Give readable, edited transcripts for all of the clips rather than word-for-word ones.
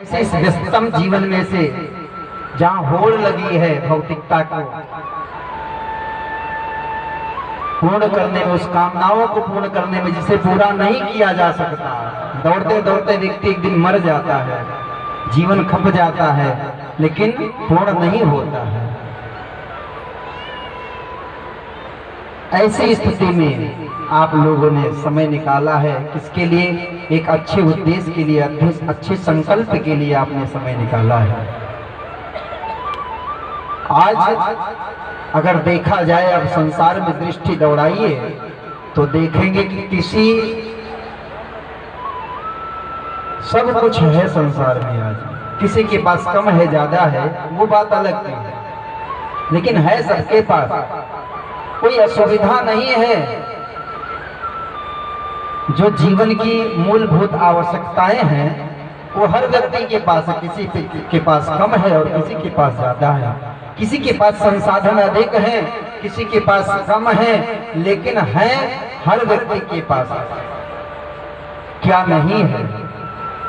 ऐसे इस व्यस्तम जीवन में से जहां होड़ लगी है भौतिकता को पूर्ण करने में, उस कामनाओं को पूर्ण करने में जिसे पूरा नहीं किया जा सकता, दौड़ते दौड़ते व्यक्ति एक दिन मर जाता है, जीवन खप जाता है, लेकिन पूर्ण नहीं होता है। ऐसी स्थिति में आप लोगों ने समय निकाला है, किसके लिए? एक अच्छे उद्देश्य के लिए, अच्छे संकल्प के लिए आपने समय निकाला है। आज अगर देखा जाए, अब संसार में दृष्टि दौड़ाइए तो देखेंगे कि किसी सब कुछ है संसार में। आज किसी के पास कम है, ज्यादा है, वो बात अलग की है, लेकिन है सबके पास। कोई असुविधा नहीं है। जो जीवन की मूलभूत आवश्यकताएं हैं वो हर व्यक्ति के पास है। किसी के पास कम है और किसी के पास ज्यादा है। किसी के पास संसाधन अधिक है, किसी के पास कम है, लेकिन है हर व्यक्ति के पास। क्या नहीं है?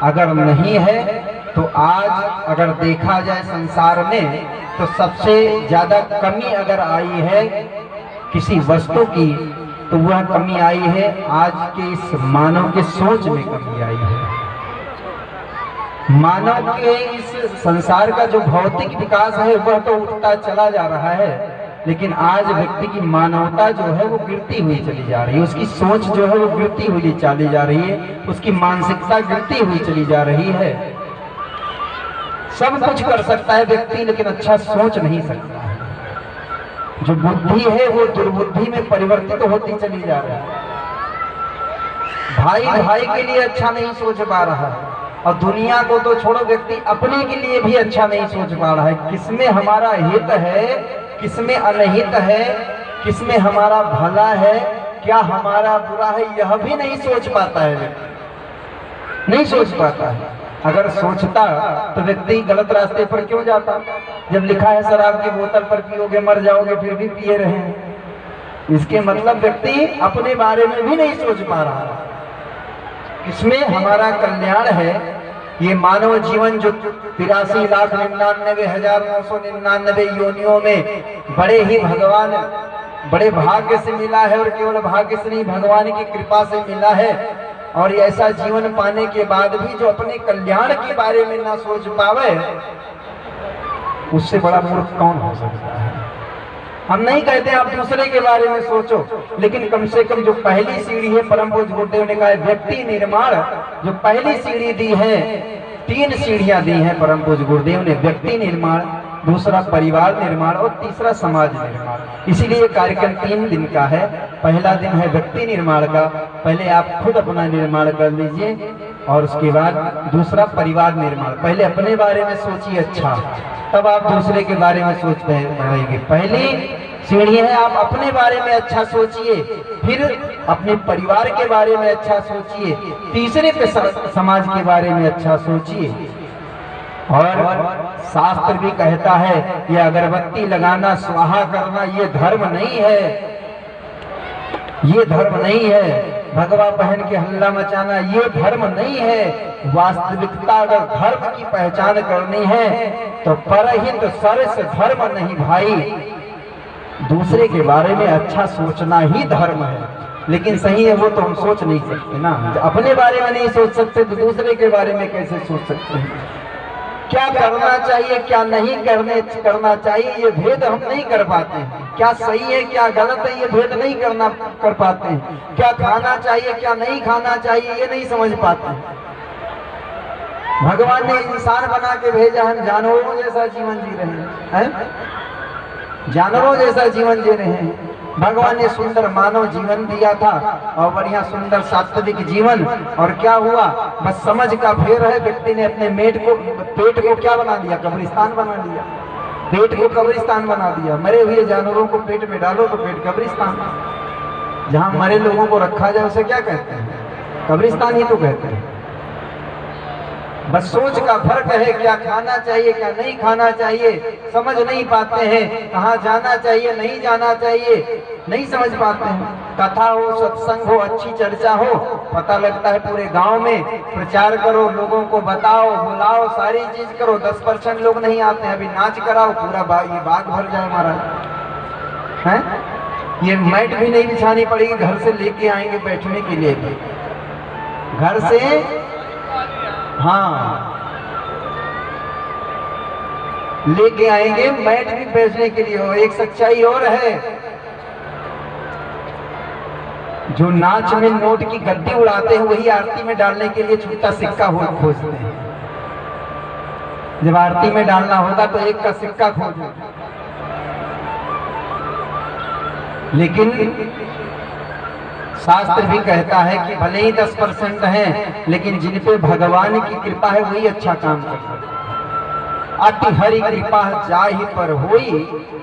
अगर नहीं है तो आज अगर देखा जाए संसार में, तो सबसे ज्यादा कमी अगर आई है किसी वस्तु की, तो वह कमी आई है आज के इस मानव के सोच में कमी आई है। मानव के इस संसार का जो भौतिक विकास है वह तो उठता चला जा रहा है, लेकिन आज व्यक्ति की मानवता जो है वो गिरती हुई चली जा रही है। उसकी सोच जो है वो गिरती हुई चली जा रही है, उसकी मानसिकता गिरती हुई चली जा रही है। सब कुछ कर सकता है व्यक्ति, लेकिन अच्छा सोच नहीं सकता है। जो बुद्धि है वो दुर्बुद्धि में परिवर्तित होती चली जा रही है। भाई भाई के लिए अच्छा नहीं सोच पा रहा है, और दुनिया को तो छोड़ो, व्यक्ति अपने के लिए भी अच्छा नहीं सोच पा रहा है। किसमें हमारा हित है, किसमें अनहित है, किसमें हमारा भला है, क्या हमारा बुरा है, यह भी नहीं सोच पाता है व्यक्ति, नहीं सोच पाता है। अगर सोचता तो व्यक्ति गलत रास्ते पर क्यों जाता? जब लिखा है शराब की बोतल पर पियोगे मर जाओगे, फिर भी पिए रहे हैं। इसके मतलब व्यक्ति अपने बारे में भी नहीं सोच पा रहा है, किसमें हमारा कल्याण है। ये मानव जीवन जो 83,99,999 योनियों में बड़े ही भगवान बड़े भाग्य से मिला है, और केवल भाग्य से नहीं, भगवान की कृपा से मिला है। और ऐसा जीवन पाने के बाद भी जो अपने कल्याण के बारे में ना सोच पावे, उससे बड़ा मूर्ख कौन हो सकता है? हम नहीं कहते आप दूसरे के बारे में सोचो, लेकिन कम से कम जो पहली सीढ़ी है, परम पूज्य गुरुदेव ने कहा है व्यक्ति निर्माण, जो पहली सीढ़ी दी है, 3 सीढ़ियां दी हैं परम पूज्य गुरुदेव ने। व्यक्ति निर्माण, दूसरा परिवार निर्माण, और तीसरा समाज निर्माण। इसीलिए कार्यक्रम 3 दिन का है। पहला दिन है व्यक्ति निर्माण का, पहले आप खुद अपना निर्माण कर लीजिए, और उसके बाद दूसरा परिवार निर्माण। पहले अपने बारे में सोचिए अच्छा, तब आप दूसरे के बारे में सोच पाएंगे। पहली सीढ़ी है आप अपने बारे में अच्छा सोचिए, फिर अपने परिवार के बारे में अच्छा सोचिए, तीसरे पे समाज के बारे में अच्छा सोचिए। और शास्त्र भी कहता है ये अगरबत्ती लगाना, स्वाहा करना, ये धर्म नहीं है, ये धर्म नहीं है। भगवा पहन के हल्ला मचाना, ये धर्म नहीं है। वास्तविकता अगर धर्म की पहचान करनी है तो परहित सरस धर्म नहीं भाई, दूसरे के बारे में अच्छा सोचना ही धर्म है। लेकिन सही है वो तो हम सोच नहीं सकते ना, अपने बारे में नहीं सोच सकते तो दूसरे के बारे में कैसे सोच सकते हैं? क्या करना चाहिए, क्या नहीं करना चाहिए, ये भेद हम नहीं कर पाते हैं। क्या सही है, क्या गलत है, ये भेद नहीं कर पाते हैं। क्या खाना चाहिए, क्या नहीं खाना चाहिए, ये नहीं समझ पाते हैं। भगवान ने इंसान बना के भेजा, हम जानवरों जैसा जीवन जी रहे हैं, जानवरों जैसा जीवन जी रहे हैं। भगवान ने सुंदर मानव जीवन दिया था, और बढ़िया सुंदर सात्विक जीवन। और क्या हुआ? बस समझ का फेर है, व्यक्ति ने अपने पेट को क्या बना दिया? कब्रिस्तान बना दिया। पेट को कब्रिस्तान बना दिया। मरे हुए जानवरों को पेट में डालो तो पेट कब्रिस्तान। जहां मरे लोगों को रखा जाए उसे क्या कहते हैं? कब्रिस्तान ही तो कहते हैं। बस सोच का फर्क है, क्या खाना चाहिए क्या नहीं खाना चाहिए समझ नहीं पाते हैं, कहाँ जाना चाहिए नहीं जाना चाहिए नहीं समझ पाते हैं। कथा हो, सत्संग हो, अच्छी चर्चा हो, पता लगता है पूरे गांव में प्रचार करो, लोगों को बताओ, बुलाओ, सारी चीज करो, 10% लोग नहीं आते हैं, अभी नाच कराओ पूरा ये बाग भर जाए महाराज है। ये मैट भी नहीं बिछानी पड़ेगी, घर से लेके आएंगे बैठने के लिए भी, घर से हाँ लेके आएंगे, मैट भी बेचने के लिए हो। एक सच्चाई और है, जो नाच में नोट की गद्दी उड़ाते हैं वही आरती में डालने के लिए छूटा सिक्का खोजते हैं। जब आरती में डालना होगा तो एक का सिक्का खोजो, लेकिन शास्त्र भी कहता है कि भले ही 10% हैं, लेकिन जिन पे भगवान की कृपा है वही अच्छा काम करते हैं। अति हरि कृपा जाहि पर होई,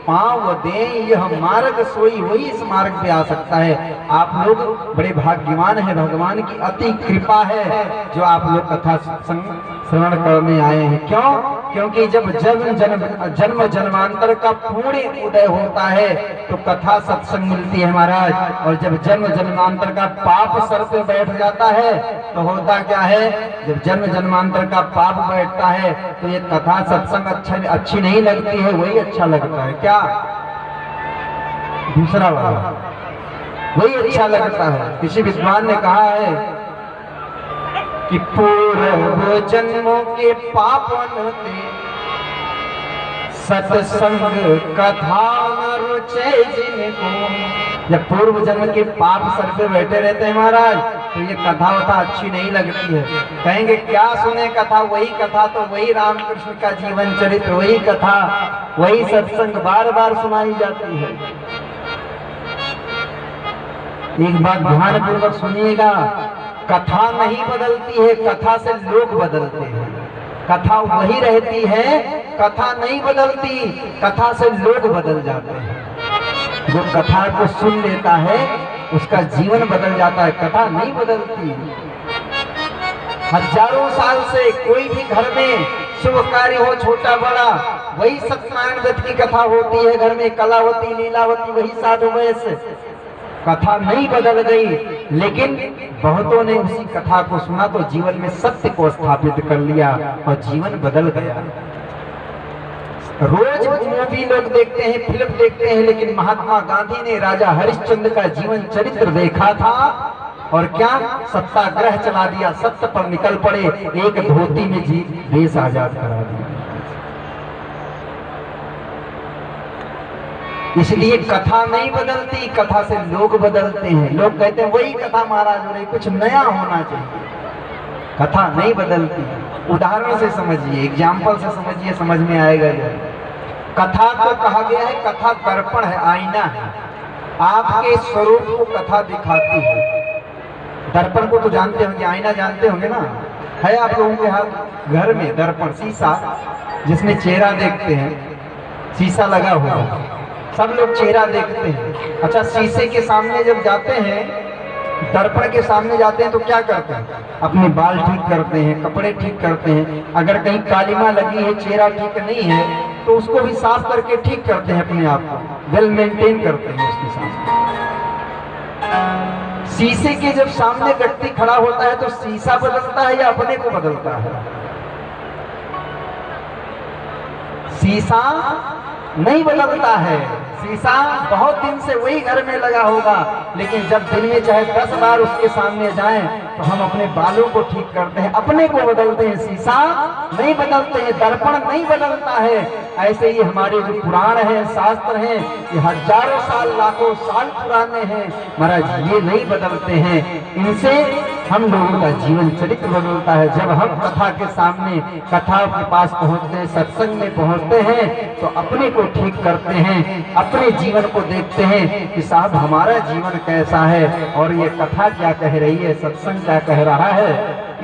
पाँव दे यह मार्ग सोई, वही इस मार्ग पे आ सकता है। आप लोग बड़े भाग्यवान हैं, भगवान की अति कृपा है जो आप लोग कथा श्रवण करने आए हैं। क्यों? क्योंकि जब जन्म जन्मांतर का पूर्ण उदय होता है तो कथा सत्संग मिलती है महाराज, और जब जन्म जन्मांतर का पाप सर पे बैठ जाता है तो होता क्या है, जब जन्म जन्मांतर का पाप बैठता है तो ये कथा सत्संग अच्छी नहीं लगती है, वही अच्छा लगता है। क्या? दूसरा वाला वही अच्छा लगता है। किसी विद्वान ने कहा है कि पूर्व जन्मों के पापन ते सत्संग कथा न रुचे जिनको। जब पूर्व जन्म के पाप सर पे बैठे रहते हैं महाराज तो ये कथा वथा अच्छी नहीं लगती है। कहेंगे क्या सुने कथा, वही कथा तो वही रामकृष्ण का जीवन चरित्र, वही कथा वही सत्संग बार बार सुनाई जाती है। एक बात ध्यान पूर्वक सुनिएगा, कथा नहीं बदलती है, कथा से लोग बदलते हैं। कथा वही रहती है, कथा नहीं बदलती, कथा से लोग बदल जाते हैं। जो कथा को सुन लेता है उसका जीवन बदल जाता है, कथा नहीं बदलती। हजारों साल से कोई भी घर में शुभ कार्य हो, छोटा बड़ा, वही सत्यनारायण दत्त की कथा होती है घर में, कलावती लीलावती वही साधु वैश्य। कथा नहीं बदल गई, लेकिन बहुतों ने उसी कथा को सुना तो जीवन में सत्य को स्थापित कर लिया और जीवन बदल गया। रोज मूवी लोग देखते हैं, फिल्म देखते हैं, लेकिन महात्मा गांधी ने राजा हरिश्चंद्र का जीवन चरित्र देखा था और क्या सत्याग्रह चला दिया, सत्य पर निकल पड़े, एक धोती में देश आजाद करा दिया। इसलिए कथा नहीं बदलती, कथा से लोग बदलते हैं। लोग कहते हैं वही कथा महाराज हो रही, कुछ नया होना चाहिए। कथा नहीं बदलती। उदाहरण से समझिए, एग्जाम्पल से समझिए, समझ में आएगा। कथा को कहा गया है, कथा दर्पण है, आईना है, आपके स्वरूप को कथा दिखाती है। दर्पण को तो जानते होंगे, आईना जानते होंगे ना, है आप लोगों के हाथ घर में दर्पण, शीशा जिसमें चेहरा देखते हैं, शीशा लगा हुआ, सब लोग चेहरा देखते हैं। अच्छा, शीशे के सामने जब जाते हैं, दर्पण के सामने जाते हैं तो क्या करते हैं? अपने बाल ठीक करते हैं, कपड़े ठीक करते हैं, अगर कहीं कालिमा लगी है, चेहरा ठीक नहीं है तो उसको भी साफ करके ठीक करते हैं, अपने आप को वेल मेंटेन करते हैं उसके साथ। शीशे के जब सामने व्यक्ति खड़ा होता है तो शीशा बदलता है या अपने को बदलता है? शीशा नहीं बदलता है। शीशा बहुत दिन से वही घर में लगा होगा, लेकिन जब दिन में चाहे 10 बार उसके सामने जाएं तो हम अपने बालों को ठीक करते हैं, अपने को बदलते हैं, शीशा नहीं बदलते हैं, दर्पण नहीं बदलता है। ऐसे ही हमारे जो पुराण हैं, शास्त्र हैं, ये हजारों साल लाखों साल पुराने हैं महाराज, ये नहीं बदलते हैं। इनसे हम लोगों का जीवन चरित्र बदलता है। जब हम कथा के सामने, कथा के पास पहुंचते हैं, सत्संग में पहुंचते हैं तो अपने को ठीक करते हैं, अपने जीवन को देखते हैं कि साहब हमारा जीवन कैसा है और ये कथा क्या कह रही है, सत्संग क्या कह रहा है।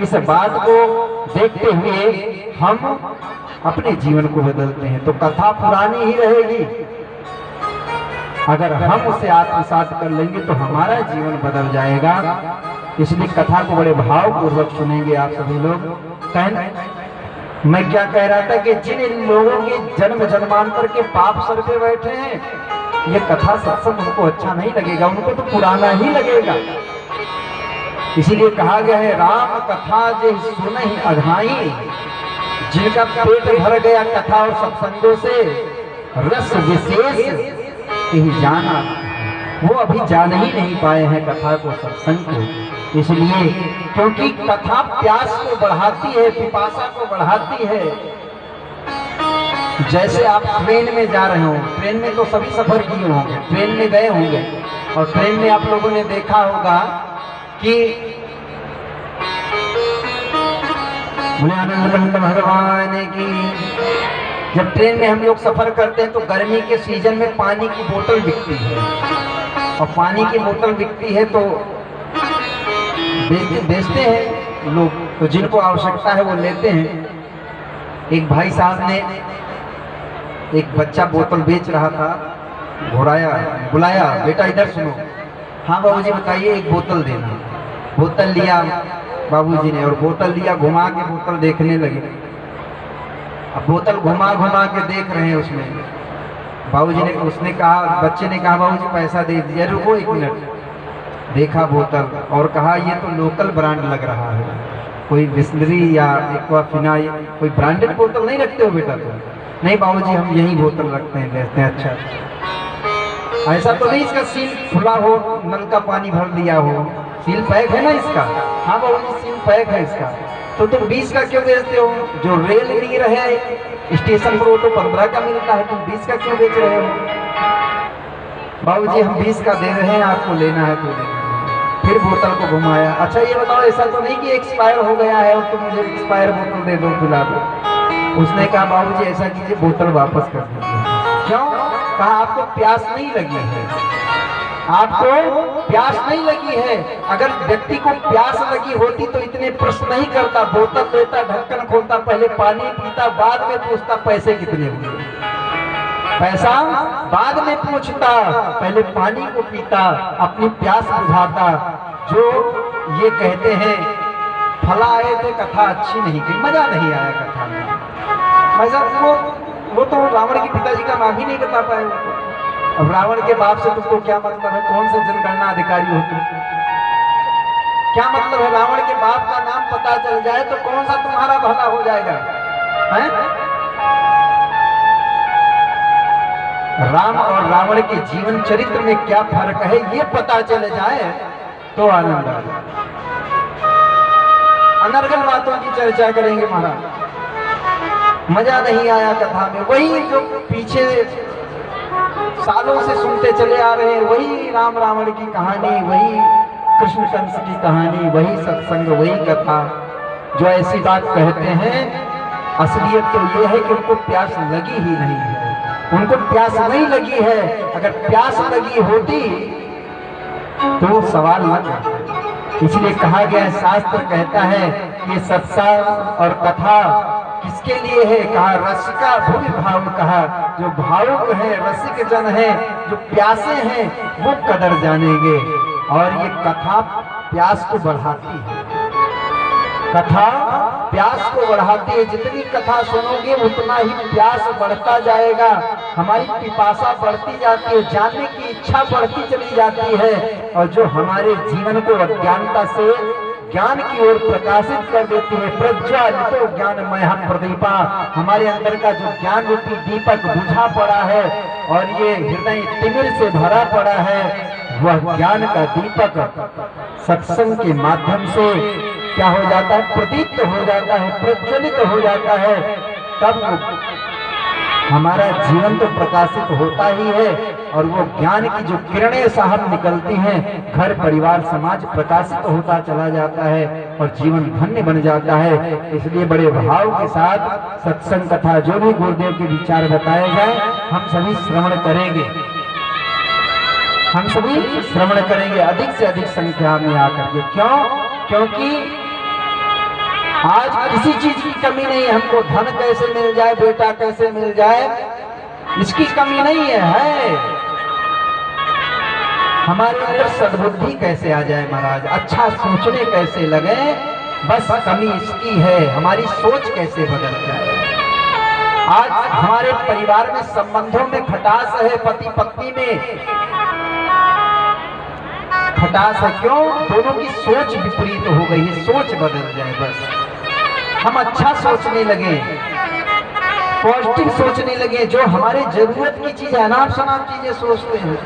इस बात को देखते हुए हम अपने जीवन को बदलते हैं। तो कथा पुरानी ही रहेगी, अगर हम उसे आत्मसात कर लेंगे तो हमारा जीवन बदल जाएगा। इसलिए कथा को बड़े भाव पूर्वक सुनेंगे आप सभी लोग। मैं क्या कह रहा था कि जिन लोगों के जन्म जन्मांतर के पाप सर पे बैठे हैं, ये कथा सत्संग उनको अच्छा नहीं लगेगा, उनको तो पुराना ही लगेगा। इसीलिए कहा गया है राम कथा जे सुनहि अघाई, जिनका पेट भर गया कथा और सत्संगों से, रस विशेष यही जाना, वो अभी जान ही नहीं पाए हैं कथा को, सत्संग को। इसलिए क्योंकि कथा प्यास को बढ़ाती है, पिपासा को बढ़ाती है। जैसे आप ट्रेन में जा रहे हो, ट्रेन में तो सभी सफर किए होंगे, ट्रेन में गए होंगे, और ट्रेन में आप लोगों ने देखा होगा कि आनंद भगवान की, जब ट्रेन में हम लोग सफर करते हैं तो गर्मी के सीजन में पानी की बोतल बिकती है, और पानी की बोतल बिकती है तो बेचते हैं लोग, तो जिनको आवश्यकता है वो लेते हैं। एक भाई साहब ने, एक बच्चा बोतल बेच रहा था, बुलाया, बेटा इधर सुनो। हाँ बाबूजी बताइए, एक बोतल देना। बोतल लिया बाबूजी ने, और बोतल लिया, घुमा के बोतल देखने लगे। अब बोतल घुमा घुमा के देख रहे हैं उसमें। बाबूजी ने, उसने कहा, बच्चे ने कहा बाबूजी पैसा दे दीजिए। रुको एक मिनट। देखा बोतल और कहा ये तो लोकल ब्रांड लग रहा है, कोई बिस्लरी या एक्वाफिना, कोई ब्रांडेड बोतल नहीं रखते हो बेटा? तो नहीं बाबूजी हम यही बोतल रखते हैं, बेचते हैं। अच्छा, ऐसा तो नहीं इसका सील खुला हो, नल का पानी भर दिया हो, सील पैक है ना इसका? हाँ बाबूजी सील पैक है इसका। तो तुम 20 का क्यों बेचते हो? जो रेल नीर है स्टेशन पर वो तो 15 का मिलता है, तुम 20 का क्यों बेच रहे हो? बाबूजी हम 20 का दे रहे हैं, आपको लेना है तो ले। फिर बोतल को घुमाया। अच्छा ये बताओ, ऐसा तो नहीं कि एक्सपायर हो गया है और तुम मुझे एक्सपायर बोतल दे दो, पिला दो? उसने कहा बाबूजी ऐसा कीजिए, बोतल वापस कर दीजिए। क्यों? कहा आपको प्यास नहीं लगी है, आपको प्यास नहीं लगी है। अगर व्यक्ति को प्यास लगी होती तो इतने प्रश्न नहीं करता, बोतल लेता, ढक्कन खोलता, पहले पानी पीता, बाद में पूछता पैसे कितने हुए। पैसा बाद में पूछता, पहले पानी को पीता, अपनी प्यास बुझाता। जो ये कहते हैं फला आए थे, कथा अच्छी नहीं थी, मजा नहीं आया कथा में। वो तो रावण के पिताजी का नाम ही नहीं बता पाए। अब रावण के बाप से तुमको क्या मतलब है? कौन से जनगणना अधिकारी हो तुम? क्या मतलब है? रावण के बाप का नाम पता चल जाए तो कौन सा तुम्हारा भला हो जाएगा? है? राम और रावण के जीवन चरित्र में क्या फर्क है ये पता चल जाए तो आनंद आ जाए। अनर्गल बातों की चर्चा करेंगे महाराज, मजा नहीं आया कथा में। वही जो पीछे सालों से सुनते चले आ रहे हैं, वही राम रावण की कहानी, वही कृष्ण कंस की कहानी, वही सत्संग, वही कथा। जो ऐसी बात कहते हैं, असलियत तो ये है कि उनको प्यास लगी ही नहीं है, उनको प्यास नहीं लगी है। अगर प्यास लगी होती तो सवाल न करते। इसलिए कहा गया, शास्त्र कहता है कि सत्संग और कथा किसके लिए है? कहा रसिका भूमि भाव, कहा जो भावुक है, रसिक जन है, जो प्यासे हैं वो कदर जानेंगे। और ये कथा प्यास को बढ़ाती है, कथा प्यास को बढ़ाती है। जितनी कथा सुनोगे उतना ही प्यास बढ़ता जाएगा, हमारी पिपासा बढ़ती जाती है, जानने की इच्छा बढ़ती चली जाती है। और जो हमारे जीवन को अज्ञानता से ज्ञान की ओर प्रकाशित कर देती है। प्रज्वलितो ज्ञानमय प्रदीपा, हमारे अंदर का जो ज्ञान रूपी दीपक बुझा पड़ा है और ये हृदय तिमिर से भरा पड़ा है, वह ज्ञान का दीपक सत्संग के माध्यम से क्या हो जाता है? प्रदीप्त हो जाता है, प्रज्वलित हो जाता है। तब हमारा जीवन तो प्रकाशित होता ही है, और वो ज्ञान की जो किरणें साहब निकलती हैं, घर परिवार समाज प्रकाशित होता चला जाता है और जीवन धन्य बन जाता है। इसलिए बड़े भाव के साथ सत्संग कथा जो भी गुरुदेव के विचार बताए जाए, हम सभी श्रवण करेंगे, हम सभी श्रवण करेंगे अधिक से अधिक संख्या में आकर के। क्यों? क्योंकि आज किसी चीज की कमी नहीं है। हमको धन कैसे मिल जाए, बेटा कैसे मिल जाए, इसकी कमी नहीं है। हमारे अंदर सद्बुद्धि कैसे आ जाए महाराज, अच्छा सोचने कैसे लगे, बस कमी इसकी है, हमारी सोच कैसे बदल जाए। आज हमारे परिवार में संबंधों में खटास है, पति पत्नी में खटास है, क्यों? दोनों की सोच विपरीत हो गई है, सोच बदल जाए बस। हम अच्छा सोचने लगे, पॉजिटिव सोचने लगे, जो हमारे जरूरत की चीजें, अनाप शनाप चीजें सोचते हैं।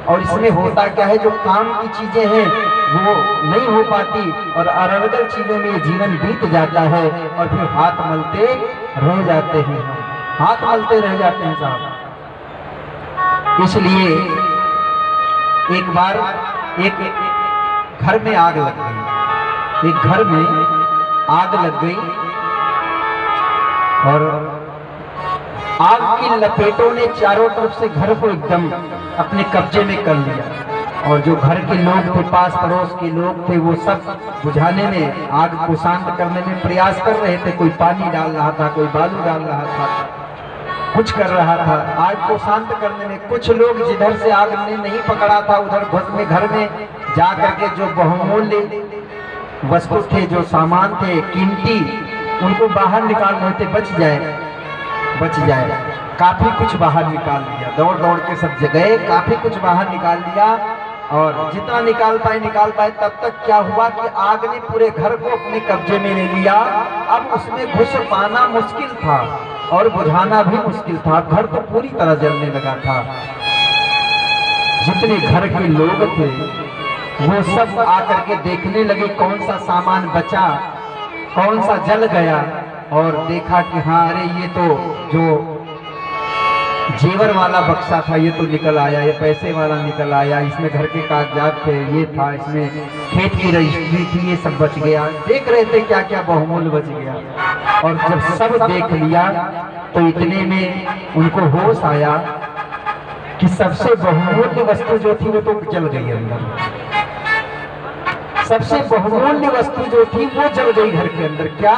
और इसमें होता क्या है, जो काम की चीजें हैं वो नहीं हो पाती और अरगल चीजों में जीवन बीत जाता है और फिर हाथ मलते रह जाते हैं, हाथ मलते रह जाते हैं साहब। इसलिए एक बार एक घर में आग लग गई, एक घर में आग लग गई और आग की लपेटों ने चारों तरफ से घर को एकदम अपने कब्जे में कर लिया और जो घर के लोग थे, पास पड़ोस के लोग थे, वो सब बुझाने में, आग को शांत करने में प्रयास कर रहे थे। कोई पानी डाल रहा था, कोई बालू डाल रहा था, कुछ कर रहा था आग को शांत करने में। कुछ लोग जिधर से आग ने नहीं पकड़ा था उधर घर में जा करके जो बहुमूल्य वस्तु थे, जो सामान थे कीमती, उनको बाहर निकाल रहे थे, बच जाए। काफी कुछ बाहर निकाल लिया, दौड़ दौड़ के सब जगह काफी कुछ बाहर निकाल लिया और जितना निकाल पाए। तब तक क्या हुआ कि आग ने पूरे घर को अपने कब्जे में ले लिया। अब उसमें घुस पाना मुश्किल था और बुझाना भी मुश्किल था, घर तो पूरी तरह जलने लगा था। जितने घर के लोग थे वो सब आकर के देखने लगे कौन सा सामान बचा, कौन सा जल गया, और देखा कि हाँ अरे ये तो जो जेवर वाला बक्सा था ये तो निकल आया, ये पैसे वाला निकल आया, इसमें घर के कागजात थे, ये था, इसमें खेत की रजिस्ट्री थी, ये सब बच गया। देख रहे थे क्या क्या बहुमूल्य बच गया। और जब सब देख लिया तो इतने में उनको होश आया कि सबसे बहुमूल्य वस्तु जो थी वो तो जल गई अंदर, सबसे बहुमूल्य वस्तु जो थी वो जल गई घर के अंदर। क्या?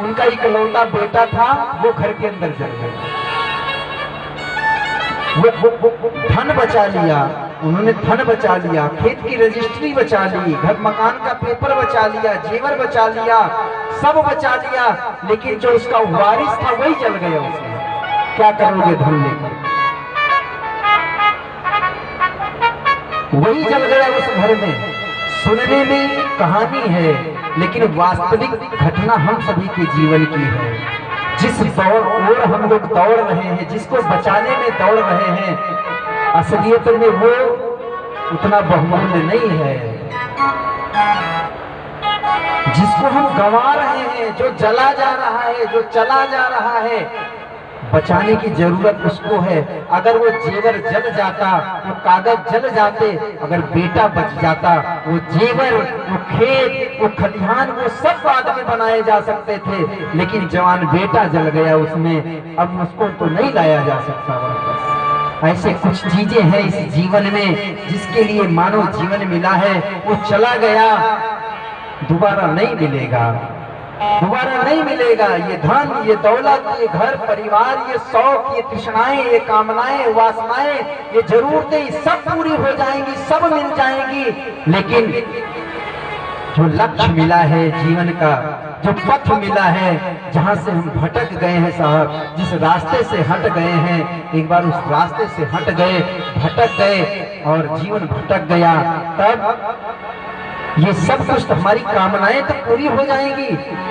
उनका इकलौता बेटा था, वो घर के अंदर जल गया। वो धन बचा लिया, उन्होंने धन बचा लिया, खेत की रजिस्ट्री बचा ली, घर मकान का पेपर बचा लिया, जेवर बचा लिया, सब बचा लिया, लेकिन जो उसका वारिस था वही जल गया। उसमें क्या करोगे धन लेकर? वही जल गया उस घर में। सुनने में कहानी है लेकिन वास्तविक घटना हम सभी के जीवन की है। जिस ओर हम लोग दौड़ रहे हैं, जिसको बचाने में दौड़ रहे हैं, असलियत में वो उतना बहुमूल्य नहीं है। जिसको हम गंवा रहे हैं, जो जला जा रहा है, जो चला जा रहा है, बचाने की जरूरत उसको है। अगर वो जेवर जल जाता, वो कागज जल जाते, अगर बेटा बच जाता, वो जेवर, वो खेत, वो खलिहान, वो सब बाद में बनाए जा सकते थे, लेकिन जवान बेटा जल गया उसमें, अब उसको तो नहीं लाया जा सकता वापस। ऐसे कुछ चीजें हैं इस जीवन में जिसके लिए मानव जीवन मिला है, वो चला गया, दोबारा नहीं मिलेगा, दोबारा नहीं मिलेगा। ये धन, ये दौलत, ये घर परिवार, ये शौक, ये तृष्णाएं, ये कामनाएं, वासनाएं, ये जरूरतें सब पूरी हो जाएंगी, सब मिल जाएंगी, लेकिन जो लक्ष्य मिला है जीवन का, जो पथ मिला है, जहां से हम भटक गए हैं साहब, जिस रास्ते से हट गए हैं, एक बार उस रास्ते से हट गए, भटक गए और जीवन भटक गया, तब ये सब कुछ तो हमारी कामनाएं तो पूरी हो जाएंगी,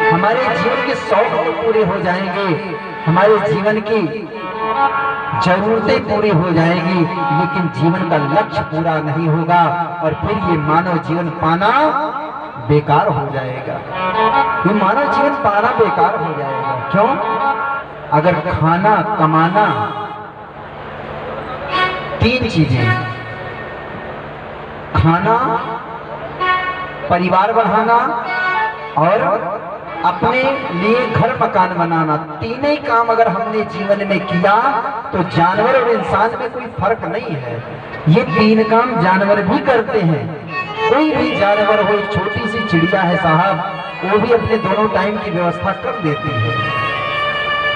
हमारे जीवन के शौक तो पूरे हो जाएंगे, हमारे जीवन की जरूरतें पूरी हो जाएंगी, लेकिन जीवन का लक्ष्य पूरा नहीं होगा और फिर ये मानव जीवन पाना बेकार हो जाएगा। ये मानव जीवन पाना बेकार हो जाएगा। क्यों? अगर खाना, कमाना, तीन चीजें, खाना, परिवार बढ़ाना और अपने लिए घर मकान बनाना, तीनों ही काम अगर हमने जीवन में किया तो जानवर और इंसान में कोई फर्क नहीं है। ये तीन काम जानवर भी करते हैं। कोई भी जानवर हो, छोटी सी चिड़िया है साहब, वो भी अपने दोनों टाइम की व्यवस्था कर देती है,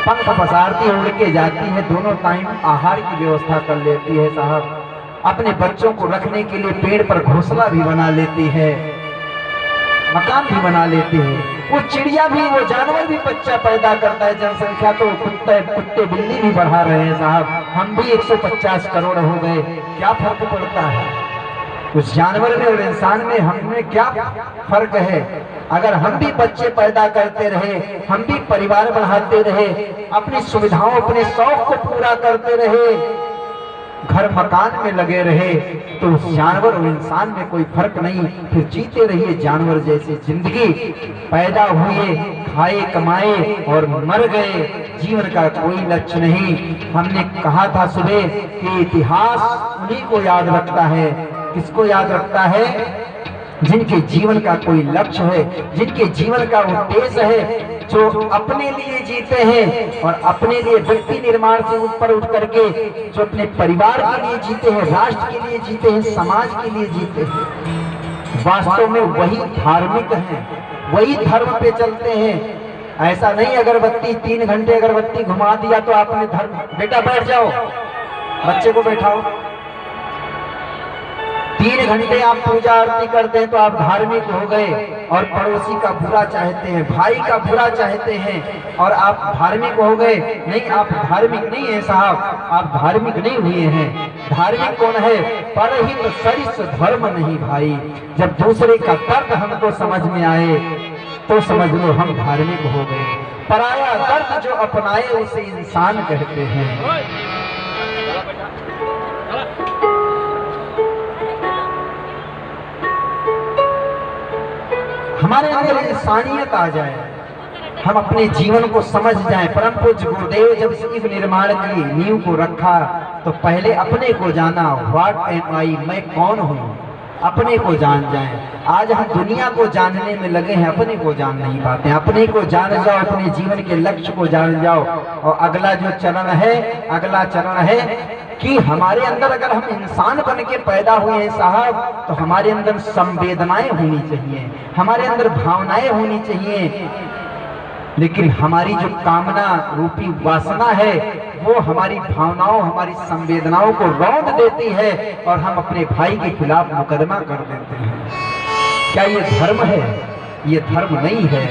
पंख पसारती उड़ के जाती है, दोनों टाइम आहार की व्यवस्था कर लेती है साहब। अपने बच्चों को रखने के लिए पेड़ पर घोंसला भी बना लेती है, मकान भी बना लेते हैं। वो चिड़िया भी, वो जानवर भी बच्चा पैदा करता है। जनसंख्या तो कुत्ते बिल्ली भी बढ़ा रहे हैं साहब, हम भी 150 करोड़ हो गए, क्या फर्क पड़ता है उस जानवर में और इंसान में? हमें क्या फर्क है? अगर हम भी बच्चे पैदा करते रहे, हम भी परिवार बढ़ाते रहे, अपनी सुविधाओं अपने शौक को पूरा करते रहे, घर मकान में लगे रहे, तो उस जानवर और इंसान में कोई फर्क नहीं। फिर जीते रहिए जानवर जैसी जिंदगी। पैदा हुए, खाए कमाए और मर गए, जीवन का कोई लक्ष्य नहीं। हमने कहा था सुबह कि इतिहास उन्हीं को याद रखता है। किसको याद रखता है? जिनके जीवन का कोई लक्ष्य है, जिनके जीवन का उद्देश्य है, जो अपने लिए जीते हैं और अपने लिए व्यक्ति निर्माण से ऊपर उठ करके जो अपने परिवार के लिए जीते हैं, राष्ट्र के लिए जीते हैं, समाज के लिए जीते हैं, वास्तव में वही धार्मिक हैं, वही धर्म पे चलते हैं। ऐसा नहीं अगरबत्ती 3 घंटे अगरबत्ती घुमा दिया तो आपने धर्म। बेटा बैठ जाओ, बच्चे को बैठाओ। 3 घंटे आप पूजा आरती करते हैं तो आप धार्मिक हो गए और पड़ोसी का बुरा चाहते हैं, भाई का बुरा चाहते हैं और आप धार्मिक हो गए। नहीं, आप धार्मिक नहीं है साहब, आप धार्मिक नहीं हुए हैं। धार्मिक कौन है? परहित सरिस धर्म नहीं भाई। जब दूसरे का दर्द हमको समझ में आए तो समझ लो हम धार्मिक हो गए। पराया दर्द जो अपनाए उसे इंसान कहते हैं। हमारे अंदर इंसानियत आ जाए, हम अपने जीवन को समझ जाएं। परम पूज्य गुरुदेव जब शिव निर्माण की नींव को रखा तो पहले अपने को जाना, व्हाट एम आई, मैं कौन हूँ, अपने को जान जाएं। आज हम दुनिया को जानने में लगे हैं, अपने को जान नहीं पाते हैं। अपने को जान जाओ, अपने जीवन के लक्ष्य को जान जाओ। और अगला जो चरण है, अगला चरण है कि हमारे अंदर, अगर हम इंसान बन के पैदा हुए हैं साहब, तो हमारे अंदर संवेदनाएं होनी चाहिए, हमारे अंदर भावनाएं होनी चाहिए। लेकिन हमारी जो कामना रूपी वासना है वो हमारी भावनाओं, हमारी संवेदनाओं को रौंद देती है और हम अपने भाई के खिलाफ मुकदमा कर देते हैं। क्या ये धर्म है? ये धर्म नहीं है।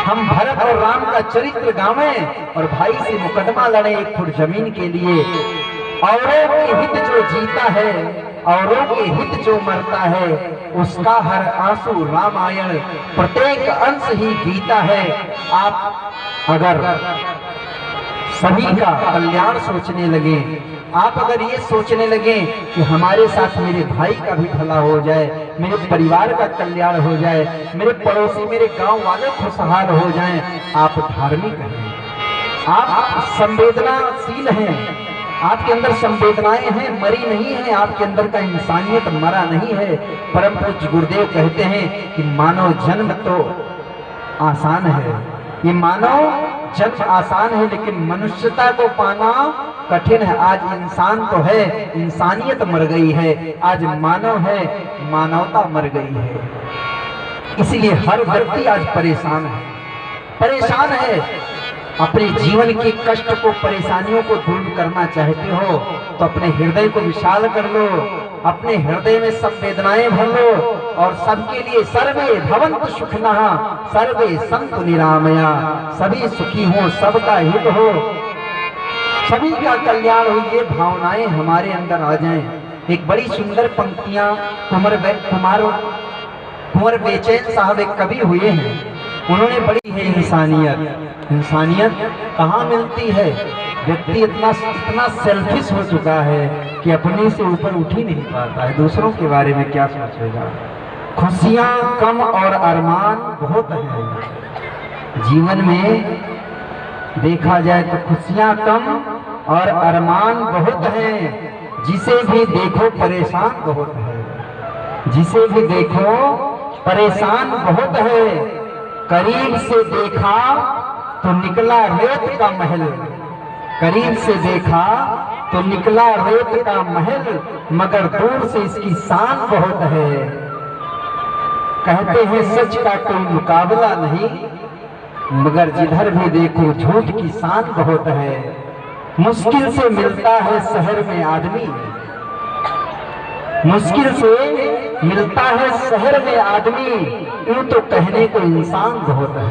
हम भरत और राम का चरित्र गावें और भाई से मुकदमा लड़े 1 फुट जमीन के लिए। औरों के हित जो जीता है, औरों के हित जो मरता है, उसका हर आंसू रामायण, प्रत्येक अंश ही गीता है। आप अगर सभी का कल्याण सोचने लगे, आप अगर ये सोचने लगे कि हमारे साथ मेरे भाई का भी भला हो जाए, मेरे परिवार का कल्याण हो जाए, मेरे पड़ोसी, मेरे गांव वाले खुशहाल हो जाएं, आप धार्मिक हैं, आप संवेदनाशील हैं, आपके अंदर संवेदनाएं हैं, मरी नहीं है, आपके अंदर का इंसानियत मरा नहीं है। परम पूज्य गुरुदेव कहते हैं कि मानव जन्म तो आसान है, ये मानव जन्म आसान है, लेकिन मनुष्यता को पाना कठिन है। आज इंसान तो है, इंसानियत मर गई है, आज मानव है, मानवता मर गई है। इसलिए हर व्यक्ति आज परेशान है, परेशान है। अपने जीवन के कष्ट को, परेशानियों को दूर करना चाहते हो तो अपने हृदय को विशाल कर लो, अपने हृदय में संवेदनाएं भर लो और सबके लिए सर्वे भवन्तु सुखिनः सर्वे सन्तु निरामया, सभी सुखी हो, सबका हित हो, सभी का कल्याण हो, ये भावनाएं हमारे अंदर आ जाएं। एक बड़ी सुंदर पंक्तियां कुंवर बेचैन साहब एक कवि हुए हैं, उन्होंने बड़ी है इंसानियत। इंसानियत कहाँ मिलती है? व्यक्ति इतना सेल्फिश हो चुका है कि अपने से ऊपर उठ ही नहीं पाता है, दूसरों के बारे में क्या सोचेगा। खुशियाँ कम और अरमान बहुत हैं जीवन में, देखा जाए तो खुशियाँ कम और अरमान बहुत हैं। जिसे भी देखो परेशान बहुत है, जिसे भी देखो परेशान बहुत है। करीब से देखा तो निकला रेत का महल, करीब से देखा तो निकला रेत का महल, मगर दूर से इसकी शान बहुत है। कहते हैं सच का कोई मुकाबला नहीं, मगर जिधर भी देखो झूठ की शान बहुत है। मुश्किल से मिलता है शहर में आदमी, मुश्किल से मिलता है शहर में आदमी, यूं तो कहने को इंसान बहुत है,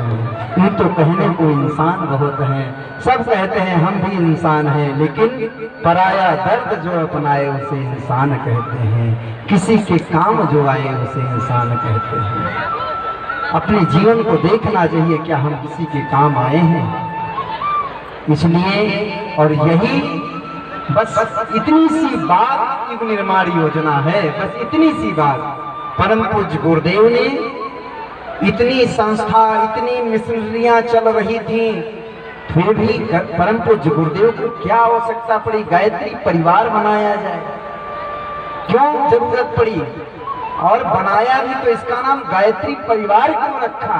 यूं तो कहने को इंसान बहुत है। सब कहते हैं हम भी इंसान हैं, लेकिन पराया दर्द जो अपनाए उसे इंसान कहते हैं, किसी के काम जो आए उसे इंसान कहते हैं। अपने जीवन को देखना चाहिए, क्या हम किसी के काम आए हैं? इसलिए और यही बस इतनी सी बात युग निर्माण योजना है, बस इतनी सी बात। परम पूज्य गुरुदेव ने इतनी संस्था, इतनी मिशनरियां चल रही थी, फिर भी परम पूज्य गुरुदेव को क्या आवश्यकता पड़ी गायत्री परिवार बनाया जाए? क्यों जरूरत पड़ी? और बनाया भी तो इसका नाम गायत्री परिवार क्यों रखा?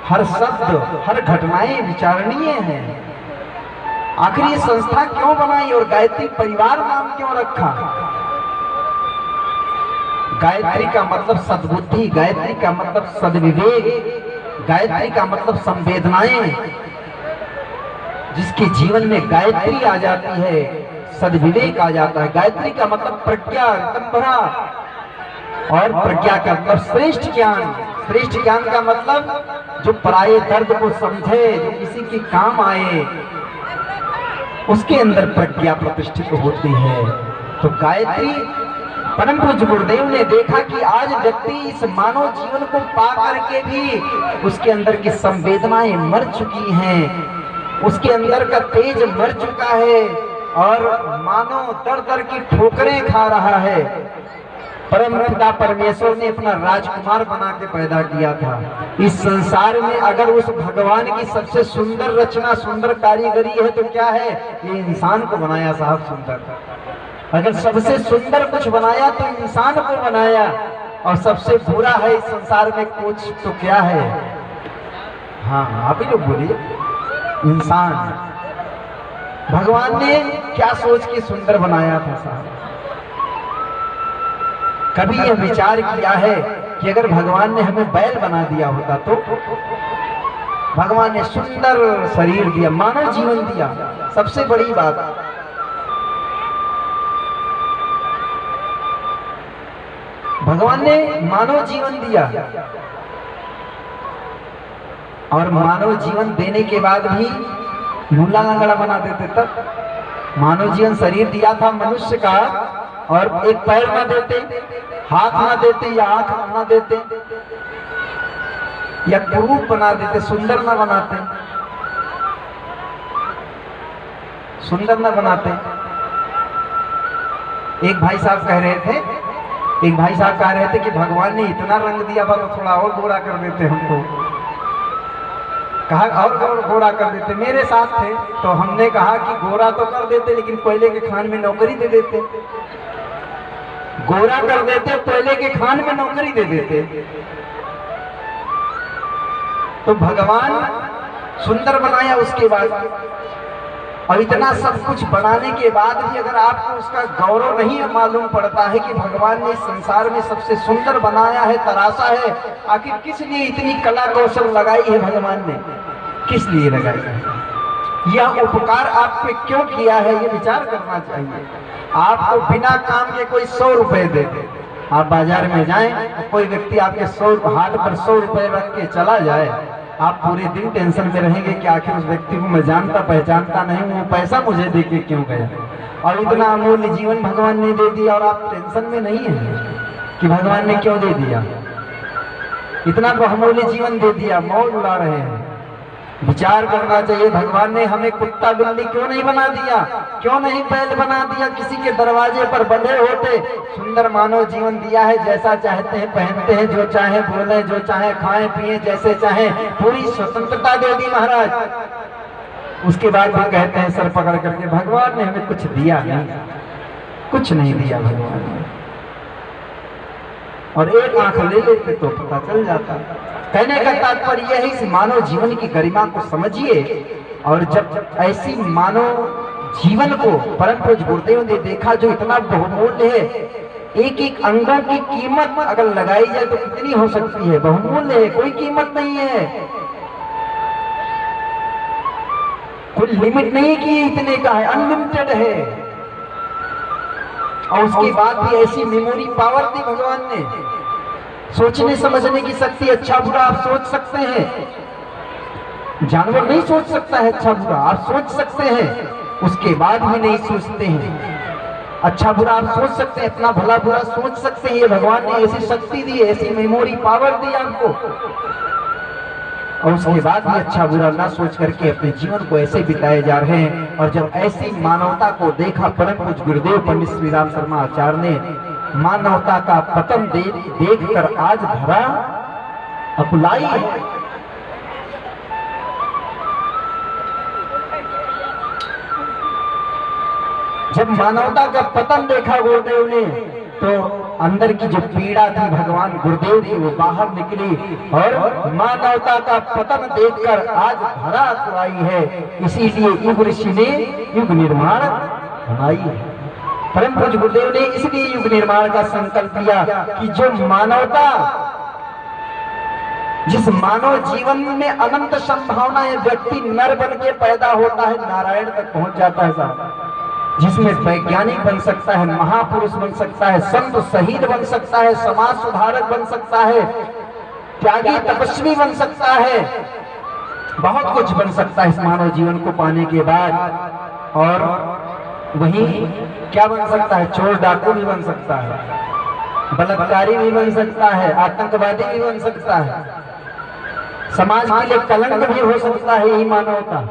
हर शब्द, हर घटनाएं विचारणीय हैं। आखिर ये संस्था क्यों बनाई और गायत्री परिवार नाम क्यों रखा? गायत्री का मतलब सद्बुद्धि, गायत्री का मतलब सद्विवेक, गायत्री का मतलब संवेदनाएं। जिसके जीवन में गायत्री आ जाती है, सद्विवेक आ जाता है। गायत्री का मतलब प्रज्ञा, ऋतंभरा, और प्रज्ञा का मतलब श्रेष्ठ ज्ञान। श्रेष्ठ ज्ञान का मतलब जो पराये दर्द को समझे, जो किसी के काम आए, उसके अंदर प्रज्ञा प्रतिष्ठित होती है। तो गायत्री, परम पूज्य गुरुदेव ने देखा कि आज व्यक्ति इस मानव जीवन को पा करके भी उसके अंदर की संवेदनाएं मर चुकी हैं, उसके अंदर का तेज मर चुका है और मानो दर दर की ठोकरें खा रहा है। परम पिता परमेश्वर ने अपना राजकुमार बना के पैदा किया था। इस संसार में अगर उस भगवान की सबसे सुंदर रचना, सुंदर कारीगरी है तो क्या है? ये इंसान को बनाया साहब सुंदर। अगर सबसे सुंदर कुछ बनाया तो इंसान को बनाया, और सबसे बुरा है इस संसार में कुछ तो क्या है? हाँ, आप ही लोग बोलिए, इंसान। भगवान ने क्या सोच के सुंदर बनाया था साहब? कभी यह विचार किया है कि अगर भगवान ने हमें बैल बना दिया होता तो? भगवान ने सुंदर शरीर दिया, मानव जीवन दिया, सबसे बड़ी बात। भगवान ने मानव जीवन दिया, और मानव जीवन देने के बाद भी लूला लंगड़ा बना देते। तब मानव जीवन शरीर दिया था मनुष्य का, और एक पैर ना देते, हाथ ना देते, या आंख ना देते, या कुरूप बना देते, सुंदर ना बनाते, सुंदर ना बनाते। एक भाई साहब कह रहे थे कि भगवान ने इतना रंग दिया था तो थोड़ा और गोरा कर देते हमको। कहा और गोरा कर देते। मेरे साथ थे तो हमने कहा कि गोरा तो कर देते, लेकिन कोयले के खान में नौकरी दे देते। गोरा कर देते, कोयले के खान में नौकरी दे देते। तो भगवान सुंदर बनाया उसके बाद, और इतना सब कुछ बनाने के बाद भी अगर आपको उसका गौरव नहीं मालूम पड़ता है कि भगवान ने इस संसार में सबसे सुंदर बनाया है, तराशा है, आखिर किस लिए इतनी कला कौशल लगाई है भगवान ने? किस लिए लगाई है? यह उपकार आप पे क्यों किया है, ये विचार करना चाहिए। आपको बिना काम के कोई 100 रुपए दे दे, आप बाजार में जाएं, कोई व्यक्ति आपके हाथ पर 100 रुपए रख के चला जाए, आप पूरे दिन टेंशन में रहेंगे कि आखिर उस व्यक्ति को मैं जानता पहचानता नहीं, वो पैसा मुझे दे के क्यों गया? और इतना अमूल्य जीवन भगवान ने दे दिया और आप टेंशन में नहीं है कि भगवान ने क्यों दे दिया। इतना बहुमूल्य जीवन दे दिया, मौज उड़ा रहे हैं। विचार करना चाहिए, भगवान ने हमें कुत्ता बिल्ली क्यों नहीं बना दिया, क्यों नहीं बैल बना दिया, किसी के दरवाजे पर बंधे होते। सुंदर मानव जीवन दिया है, जैसा चाहते हैं पहनते हैं, जो चाहे बोले, जो चाहे खाएं पिए, जैसे चाहे, पूरी स्वतंत्रता दे दी महाराज। उसके बाद भी कहते हैं सर पकड़ करके भगवान ने हमें कुछ दिया नहीं, कुछ नहीं दिया भगवान ने। और एक आंख ले लेते तो पता चल जाता। कहने का तात्पर्य यह है, इस मानव जीवन की गरिमा को समझिए। और जब ऐसी मानव जीवन को परम पूज्य गुरुदेव ने देखा जो इतना बहुमूल्य है, एक एक अंगों की कीमत अगर लगाई जाए तो कितनी हो सकती है? बहुमूल्य है, कोई कीमत नहीं है, कोई लिमिट नहीं कि इतने का है, अनलिमिटेड है। और उसके बाद भी ऐसी मेमोरी पावर दी भगवान ने, सोचने समझने की शक्ति। अच्छा बुरा आप सोच सकते हैं, जानवर नहीं सोच सकता है अच्छा बुरा, आप सोच सकते हैं, उसके बाद भी नहीं सोचते हैं। अच्छा बुरा आप सोच सकते हैं, अपना भला बुरा सोच सकते हैं। ये भगवान ने ऐसी शक्ति दी, ऐसी मेमोरी पावर दी आपको, और उसके बाद भी अच्छा बुरा ना सोच करके अपने जीवन को ऐसे बिताए जा रहे हैं। और जब ऐसी मानवता को देखा परम पूज्य गुरुदेव पंडित श्री राम शर्मा आचार्य ने, मानवता का पतन देख कर आज धरा अकुलाई है। जब मानवता का पतन देखा गुरुदेव ने, तो अंदर की जो पीड़ा थी भगवान गुरुदेव की वो बाहर निकली, और मानवता का पतन देखकर आज धरा अकुलाई है। इसीलिए युग ऋषि ने युग निर्माण बनाई है। परम पूज्य गुरुदेव ने इसलिए युग निर्माण का संकल्प लिया कि जो मानवता, जिस मानव जीवन में अनंत संभावनाएं, व्यक्ति नर बन के पैदा होता है, नारायण तक पहुंच जाता है साहब, जिसमें वैज्ञानिक बन सकता है, महापुरुष बन सकता है, संत शहीद बन सकता है, समाज सुधारक बन सकता है, त्यागी तपस्वी बन सकता है, बहुत कुछ बन सकता है इस मानव जीवन को पाने के बाद। और वही क्या बन सकता है, चोर डाकू भी बन सकता है, बलात्कारी भी बन सकता है, आतंकवादी भी बन सकता है, समाज के लिए कलंक भी हो सकता है। यही मानवता,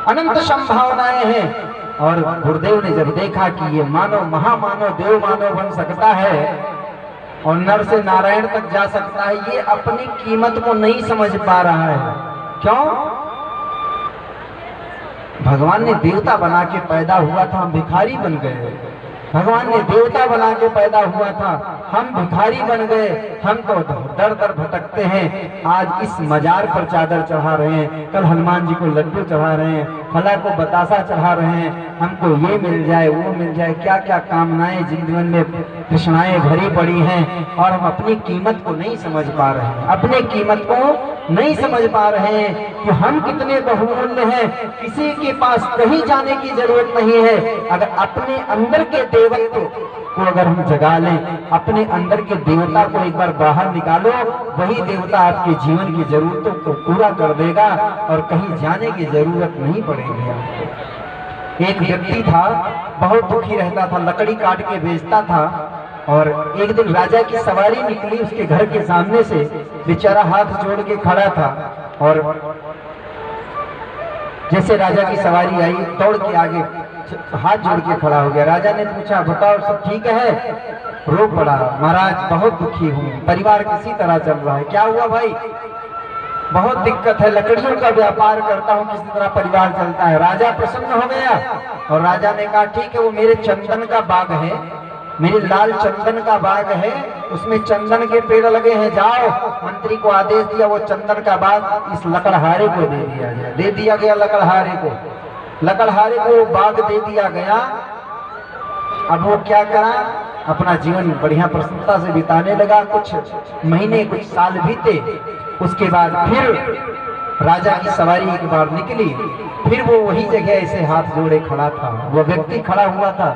अनंत संभावनाएं हैं। और गुरुदेव ने जब देखा कि ये मानव महामानव देव मानव बन सकता है और नर से नारायण तक जा सकता है, ये अपनी कीमत को नहीं समझ पा रहा है। क्यों? भगवान ने देवता बना के पैदा हुआ था, हम भिखारी बन गए। भगवान ने देवता बना के पैदा हुआ था, हम भिखारी बन गए। हम तो दर दर भटकते हैं। आज इस मजार पर चादर चढ़ा रहे हैं, कल हनुमान जी को लड्डू चढ़ा रहे हैं, फला को बतासा चढ़ा रहे हैं, हमको ये मिल जाए वो मिल जाए, क्या क्या कामनाएं जीवन में तृष्णाएं भरी पड़ी हैं, और हम अपनी कीमत को नहीं समझ पा रहे हैं। अपने कीमत को नहीं समझ पा रहे हैं कि हम कितने बहुमूल्य हैं। किसी के पास कहीं जाने की जरूरत नहीं है। अगर अपने अंदर के देवत्व को अगर हम जगा लें, अपने अंदर के देवता को एक बार बाहर निकालो, वही देवता आपके जीवन की जरूरतों को पूरा कर देगा और कहीं जाने की जरूरत नहीं पड़ेगी आपको। एक व्यक्ति था, बहुत दुखी रहता था, लकड़ी काट के बेचता था, और एक दिन राजा की सवारी निकली उसके घर के सामने से। बेचारा हाथ जोड़ के खड़ा था, और जैसे राजा की सवारी आई, दौड़ के आगे हाथ जोड़ के खड़ा हो गया। राजा ने पूछा, बताओ सब ठीक है? रो पड़ा, महाराज बहुत दुखी हूँ, परिवार किसी तरह चल रहा है। क्या हुआ भाई? बहुत दिक्कत है, लकड़ियों का व्यापार करता हूँ, किसी तरह परिवार चलता है। राजा प्रसन्न हो गया, और राजा ने कहा, ठीक है, वो मेरे चंदन का बाग है, मेरे लाल चंदन का बाग है, उसमें चंदन के पेड़ लगे हैं, जाओ। मंत्री को आदेश दिया, वो चंदन का बाग इस लकड़हारे को दे दिया गया। दे दिया गया लकड़हारे को, लकड़हारे को बाग दे दिया गया। अब वो क्या करा, अपना जीवन बढ़िया प्रसन्नता से बिताने लगा। कुछ महीने कुछ साल बीते, उसके बाद फिर राजा की सवारी एक बार निकली, फिर वो वही जगह ऐसे हाथ जोड़े खड़ा था, वो व्यक्ति खड़ा हुआ था।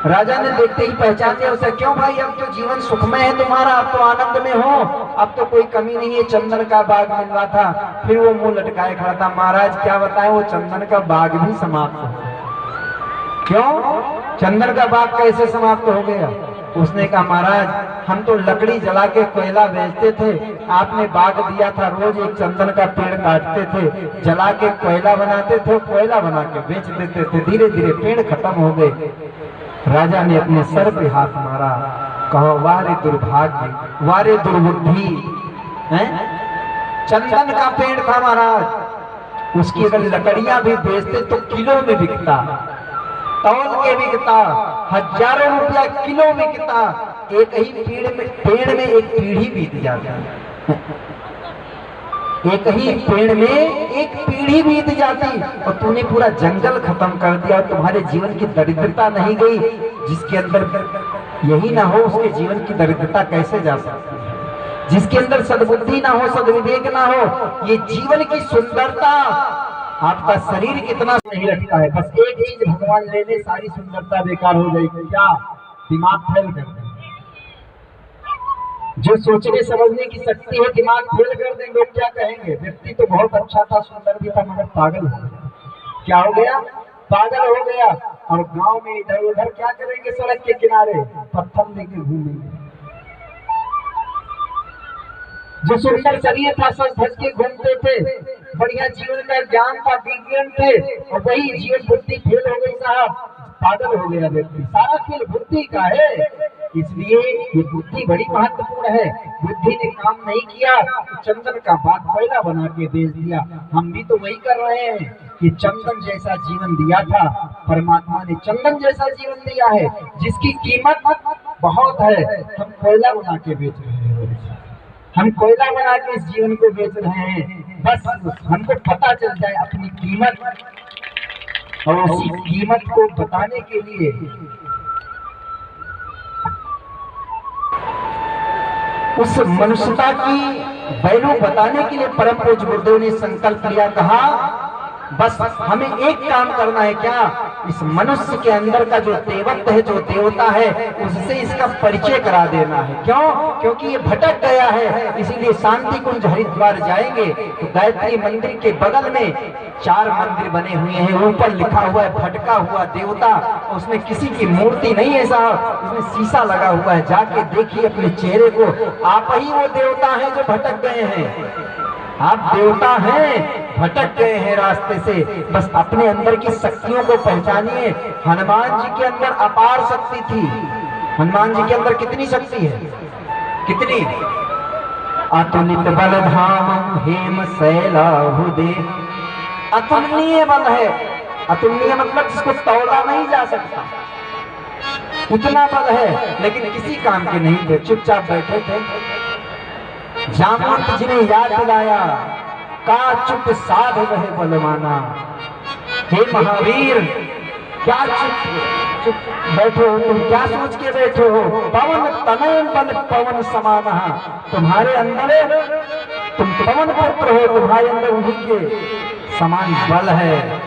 राजा ने देखते ही पहचान लिया उसे। क्यों भाई, अब तो जीवन सुखमय है तुम्हारा, अब तो आनंद में हो, अब तो कोई कमी नहीं है, चंदन का बाग मिल रहा था। फिर वो मुंह लटकाए खड़ा था। महाराज क्या बताएं, वो चंदन का बाग भी समाप्त हो गया। क्यों? चंदन का बाग कैसे समाप्त हो गया? उसने कहा, महाराज हम तो लकड़ी जला के कोयला बेचते थे, आपने बाग दिया था, रोज एक चंदन का पेड़ काटते थे, जला के कोयला बनाते थे, कोयला बना के बेच देते थे, धीरे धीरे पेड़ खत्म हो गए। राजा ने अपने सर पे हाथ मारा, कहा, वारे दुर्भाग्य, वारे दुर्बुद्धि। चंदन का पेड़ था महाराज, उसकी अगर लकड़ियां भी बेचते तो किलो में बिकता, तौल के बिकता, हजारों रुपया किलो बिकता। एक ही पेड़ में एक पीढ़ी बीत जाती, एक ही पेड़ में एक पीढ़ी बीत जाती, और तूने पूरा जंगल खत्म कर दिया। और तुम्हारे जीवन की दरिद्रता नहीं गई। जिसके अंदर यही ना हो, उसके जीवन की दरिद्रता कैसे जा सकती है? जिसके अंदर सद्बुद्धि ना हो, सद्विवेक ना हो, ये जीवन की सुंदरता आपका शरीर कितना नहीं रखता है, बस एक चीज भगवान ले ले सारी सुंदरता बेकार हो जाएगी। क्या? दिमाग फेल कर देंगे। जो सोचने समझने की शक्ति है दिमाग फेल कर देंगे। लोग क्या कहेंगे? व्यक्ति तो बहुत अच्छा था, सुंदर भी था, मगर पागल हो गया। क्या हो गया? पागल हो गया। और गांव में इधर उधर क्या करेंगे? सड़क के किनारे पत्थर लेके घूमेंगे। जो सुंदर शरीर था सच धज के घूमते थे, बढ़िया जीवन का ज्ञान था, विज्ञान थे, और वही जीवन बुद्धि फेल हो गई साहब, पागल हो गया व्यक्ति। सारा खेल बुद्धि का है, इसलिए ये बुद्धि बड़ी महत्वपूर्ण है। बुद्धि ने काम नहीं किया तो चंदन का बात कोयला बना के बेच दिया। हम भी तो वही कर रहे हैं कि चंदन जैसा जीवन दिया था परमात्मा ने, चंदन जैसा जीवन दिया है जिसकी कीमत बहुत है, हम कोयला बना के बेच रहे हैं। हम कोयला बना के इस जीवन को बेच रहे हैं। बस हमको पता चल जाए अपनी कीमत, और उसी कीमत को बताने के लिए उस मनुष्यता की वैल्यू बताने के लिए परम पूज्य गुरुदेव ने संकल्प लिया, कहा बस हमें एक काम करना है। क्या? इस मनुष्य के अंदर का जो देवत्व है, जो देवता है, उससे इसका परिचय करा देना है। क्यों? क्योंकि ये भटक गया है। इसीलिए शांति कुंज हरिद्वार जाएंगे तो गायत्री मंदिर के बगल में 4 मंदिर बने हुए हैं। ऊपर लिखा हुआ है भटका हुआ देवता, उसमें किसी की मूर्ति नहीं है साहब, उसमें शीशा लगा हुआ है। जाके देखिए अपने चेहरे को, आप ही वो देवता है जो भटक गए हैं। आप देवता हैं, भटक गए हैं रास्ते से। बस अपने अंदर की शक्तियों को पहचानिए। हनुमान जी के अंदर अपार शक्ति थी। हनुमान जी के अंदर कितनी शक्ति है? कितनी? अतुलित बल धाम हेम शैलाहुदे। अतुलनीय बल है। अतुलनीय मतलब जिसको तौला नहीं जा सकता, उतना बल है, लेकिन किसी काम के नहीं थे, चुपचाप बैठे थे। जामवंत जी ने याद दिलाया, का चुप साध रहे बलवाना। हे महावीर, क्या चुप बैठे हो तुम? क्या सोच के बैठे हो? पवन तनय बल पवन समाना। तुम्हारे अंदर, तुम पवन पुत्र हो, तुम्हारे अंदर उन्हीं के समान बल है।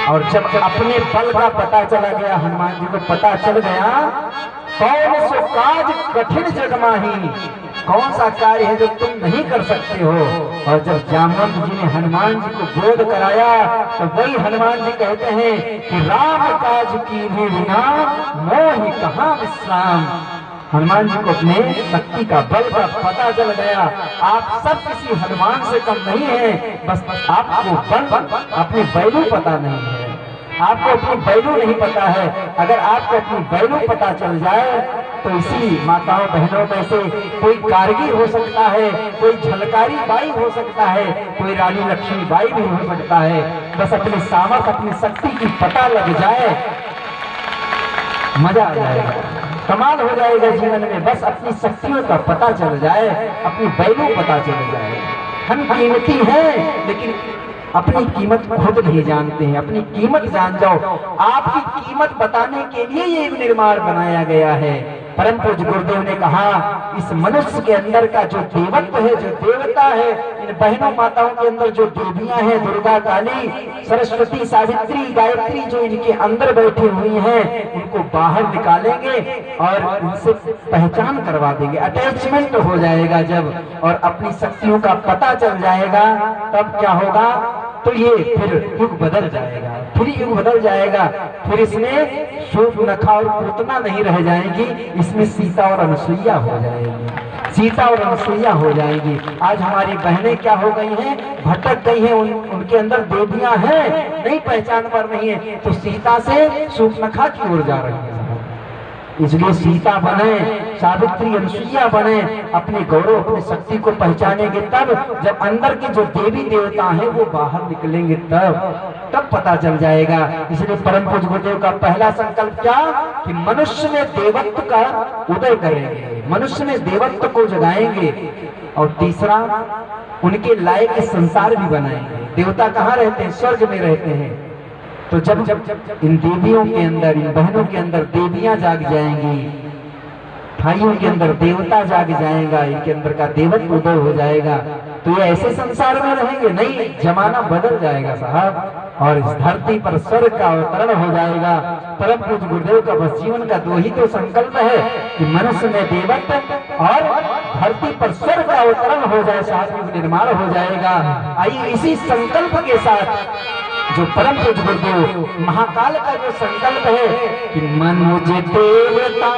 और जब अपने बल का पता चला गया, हनुमान जी को पता चल गया, कौन सो काज कठिन जगमाही, कौन सा कार्य है जो तुम नहीं कर सकते हो। और जब जामवंत जी ने हनुमान जी को बोध कराया तो वही हनुमान जी कहते हैं कि राम काज की बिना मोहि कहाँ विश्राम। हनुमान जी को अपने शक्ति का बल का पता चल गया। आप सब किसी हनुमान से कम नहीं है, बस आपको बल अपनी वैल्यू पता नहीं है, आपको अपनी वैल्यू नहीं पता है। अगर आपको अपनी वैल्यू पता चल जाए तो इसी माताओं बहनों में से कोई कारगिल हो सकता है, कोई झलकारी बाई हो सकता है, कोई रानी लक्ष्मी बाई भी हो सकता है। बस अपनी सामर्थ, अपनी शक्ति की पता लग जाए, मजा आ जाएगा, कमाल हो जाएगा जीवन में। बस अपनी शक्तियों का पता चल जाए, अपनी वैल्यू पता चल जाए। हम कीमती हैं, लेकिन अपनी कीमत खुद नहीं जानते हैं। अपनी कीमत जान जाओ। आपकी कीमत बताने के लिए ये निर्माण बनाया गया है। परम पूज्य गुरुदेव ने कहा, इस मनुष्य के अंदर का जो देवत्व है, जो देवता है, इन बहनों माताओं के अंदर जो देवियां हैं, दुर्गा, काली, सरस्वती, सावित्री, गायत्री, जो इनके अंदर बैठी हुई हैं, उनको बाहर निकालेंगे और उनसे पहचान करवा देंगे। अटैचमेंट हो जाएगा जब, और अपनी शक्तियों का पता चल जाएगा, तब क्या होगा? तो ये फिर युग बदल जाएगा, फिर युग बदल जाएगा। फिर इसमें शूर्पणखा और पूतना नहीं रह जाएंगी, इसमें सीता और अनुसुईया हो जाएगी। सीता और अनुसुईया हो जाएगी। आज हमारी बहनें क्या हो गई हैं? भटक गई हैं। उनके अंदर देवियां हैं, नहीं पहचान पा रही हैं, तो सीता से शूर्पणखा की ओर जा रही है। इसलिए सीता बने, सावित्री, अनुसुईया बने, अपने गौरव, अपनी शक्ति को पहचानेंगे तब, जब अंदर के जो देवी देवता हैं वो बाहर निकलेंगे तब पता चल जाएगा। इसलिए परम पूज्य गुरुदेव का पहला संकल्प क्या? कि मनुष्य में देवत्व का उदय करेंगे, मनुष्य में देवत्व को जगाएंगे। और तीसरा, उनके लायक संसार भी बनाएंगे। देवता कहाँ रहते हैं? स्वर्ग में रहते हैं। तो जब इन देवियों के अंदर, इन बहनों के अंदर देवियां जाग जाएंगी, भाइयों के अंदर देवता जाग जाएगा, इनके अंदर का देवत्व उदय हो जाएगा, तो ये ऐसे संसार में रहेंगे नहीं, जमाना बदल जाएगा साहब, और इस धरती पर स्वर्ग का अवतरण हो जाएगा। परम पूज्य गुरुदेव का बस जीवन का दो ही तो संकल्प है कि मनुष्य में देवत्व और धरती पर स्वर्ग का अवतरण हो जाए, शास्त्र निर्माण हो जाएगा। आइए इसी संकल्प के साथ जो परम पूज्य गुरुदेव महाकाल का जो संकल्प है कि मन मुझे देवता